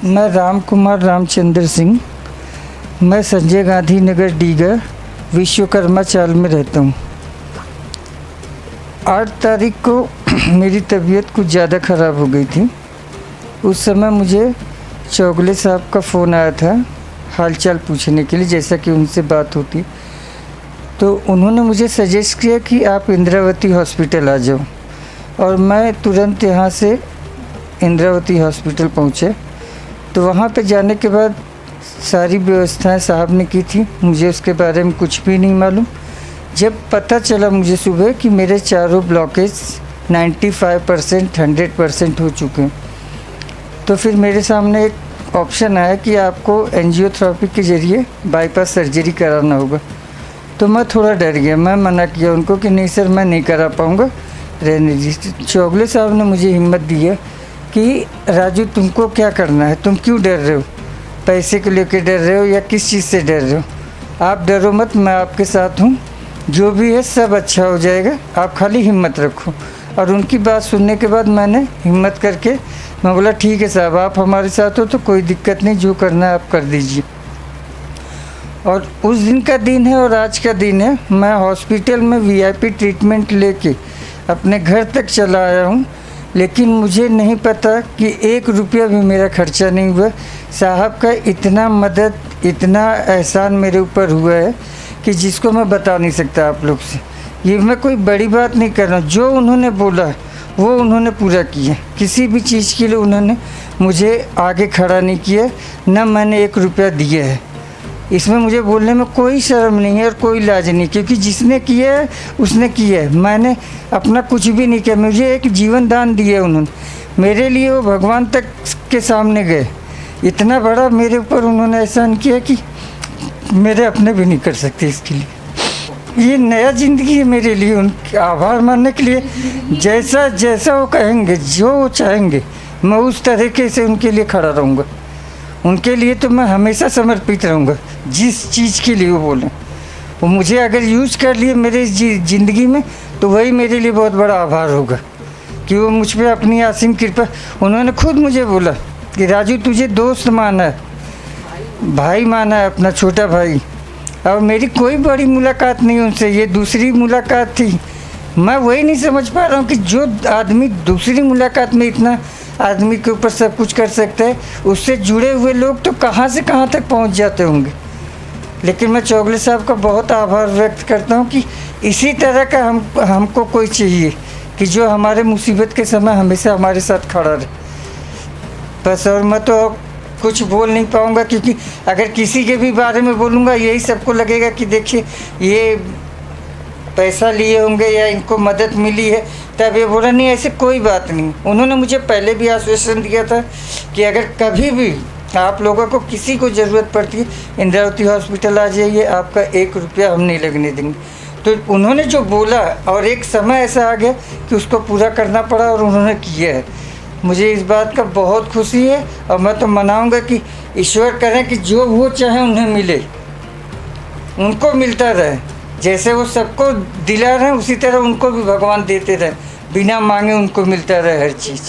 मैं राम कुमार रामचंद्र सिंह, मैं संजय गांधी नगर डीगर विश्वकर्मा चाल में रहता हूँ। 8 तारीख को मेरी तबीयत कुछ ज़्यादा ख़राब हो गई थी। उस समय मुझे चौगले साहब का फ़ोन आया था हालचाल पूछने के लिए, जैसा कि उनसे बात होती, तो उन्होंने मुझे सजेस्ट किया कि आप इंद्रावती हॉस्पिटल आ जाओ, और मैं तुरंत यहाँ से इंद्रावती हॉस्पिटल पहुँचे। तो वहाँ पे जाने के बाद सारी व्यवस्थाएं साहब ने की थी, मुझे उसके बारे में कुछ भी नहीं मालूम। जब पता चला मुझे सुबह कि मेरे चारों ब्लॉकेज 95% 100% हो चुके हैं, तो फिर मेरे सामने एक ऑप्शन आया कि आपको एंजियोथेरेपी के ज़रिए बाईपास सर्जरी कराना होगा। तो मैं थोड़ा डर गया, मैं मना किया उनको कि नहीं सर, मैं नहीं करा पाऊँगा, रहने दीजिए। चौगले साहब ने मुझे हिम्मत दी है कि राजू तुमको क्या करना है, तुम क्यों डर रहे हो, पैसे को लेकर डर रहे हो या किस चीज़ से डर रहे हो, आप डरो मत, मैं आपके साथ हूँ, जो भी है सब अच्छा हो जाएगा, आप खाली हिम्मत रखो। और उनकी बात सुनने के बाद मैंने हिम्मत करके मैं बोला ठीक है साहब, आप हमारे साथ हो तो कोई दिक्कत नहीं, जो करना है आप कर दीजिए। और उस दिन का दिन है और आज का दिन है, मैं हॉस्पिटल में वीआईपी ट्रीटमेंट लेके अपने घर तक चला आया हूँ, लेकिन मुझे नहीं पता कि 1 रुपया भी मेरा खर्चा नहीं हुआ। साहब का इतना मदद, इतना एहसान मेरे ऊपर हुआ है कि जिसको मैं बता नहीं सकता आप लोग से। ये मैं कोई बड़ी बात नहीं कर रहा हूँ, जो उन्होंने बोला वो उन्होंने पूरा किया। किसी भी चीज़ के लिए उन्होंने मुझे आगे खड़ा नहीं किया, न मैंने 1 रुपया दिया है। इसमें मुझे बोलने में कोई शर्म नहीं है और कोई लाज नहीं, क्योंकि जिसने किया है उसने किया है, मैंने अपना कुछ भी नहीं किया। मुझे एक जीवन दान दिया उन्होंने, मेरे लिए वो भगवान तक के सामने गए। इतना बड़ा मेरे ऊपर उन्होंने एहसान किया कि मेरे अपने भी नहीं कर सकते इसके लिए। ये नया ज़िंदगी है मेरे लिए, उनका आभार मानने के लिए। जैसा जैसा वो कहेंगे, जो वो चाहेंगे, मैं उस तरीके से उनके लिए खड़ा रहूँगा। उनके लिए तो मैं हमेशा समर्पित रहूँगा, जिस चीज़ के लिए वो बोलें। वो मुझे अगर यूज़ कर लिए मेरे ज़िंदगी में, तो वही मेरे लिए बहुत बड़ा आभार होगा कि वो मुझ पर अपनी असीम कृपा। उन्होंने खुद मुझे बोला कि राजू तुझे दोस्त माना है, भाई माना है, अपना छोटा भाई। और मेरी कोई बड़ी मुलाकात नहीं उनसे, ये दूसरी मुलाकात थी। मैं वही नहीं समझ पा रहा हूँ कि जो आदमी दूसरी मुलाकात में इतना आदमी के ऊपर सब कुछ कर सकता है, उससे जुड़े हुए लोग तो कहाँ से कहाँ तक पहुँच जाते होंगे। लेकिन मैं चौगले साहब का बहुत आभार व्यक्त करता हूँ कि इसी तरह का हमको कोई चाहिए कि जो हमारे मुसीबत के समय हमेशा हमारे साथ खड़ा रहे। बस, और मैं तो कुछ बोल नहीं पाऊँगा, क्योंकि अगर किसी के भी बारे में बोलूँगा यही सबको लगेगा कि देखिए ये पैसा लिए होंगे या इनको मदद मिली है, तब ये बोला। नहीं, ऐसे कोई बात नहीं। उन्होंने मुझे पहले भी आश्वासन दिया था कि अगर कभी भी आप लोगों को किसी को ज़रूरत पड़ती है, इंद्रावती हॉस्पिटल आ जाइए, आपका 1 रुपया हम नहीं लगने देंगे। तो उन्होंने जो बोला, और एक समय ऐसा आ गया कि उसको पूरा करना पड़ा, और उन्होंने किया है। मुझे इस बात का बहुत खुशी है, और मैं तो मनाऊंगा कि ईश्वर करें कि जो वो चाहे उन्हें मिले, उनको मिलता रहे। जैसे वो सबको दिला रहे हैं, उसी तरह उनको भी भगवान देते रहे, बिना मांगे उनको मिलता रहे हर चीज़।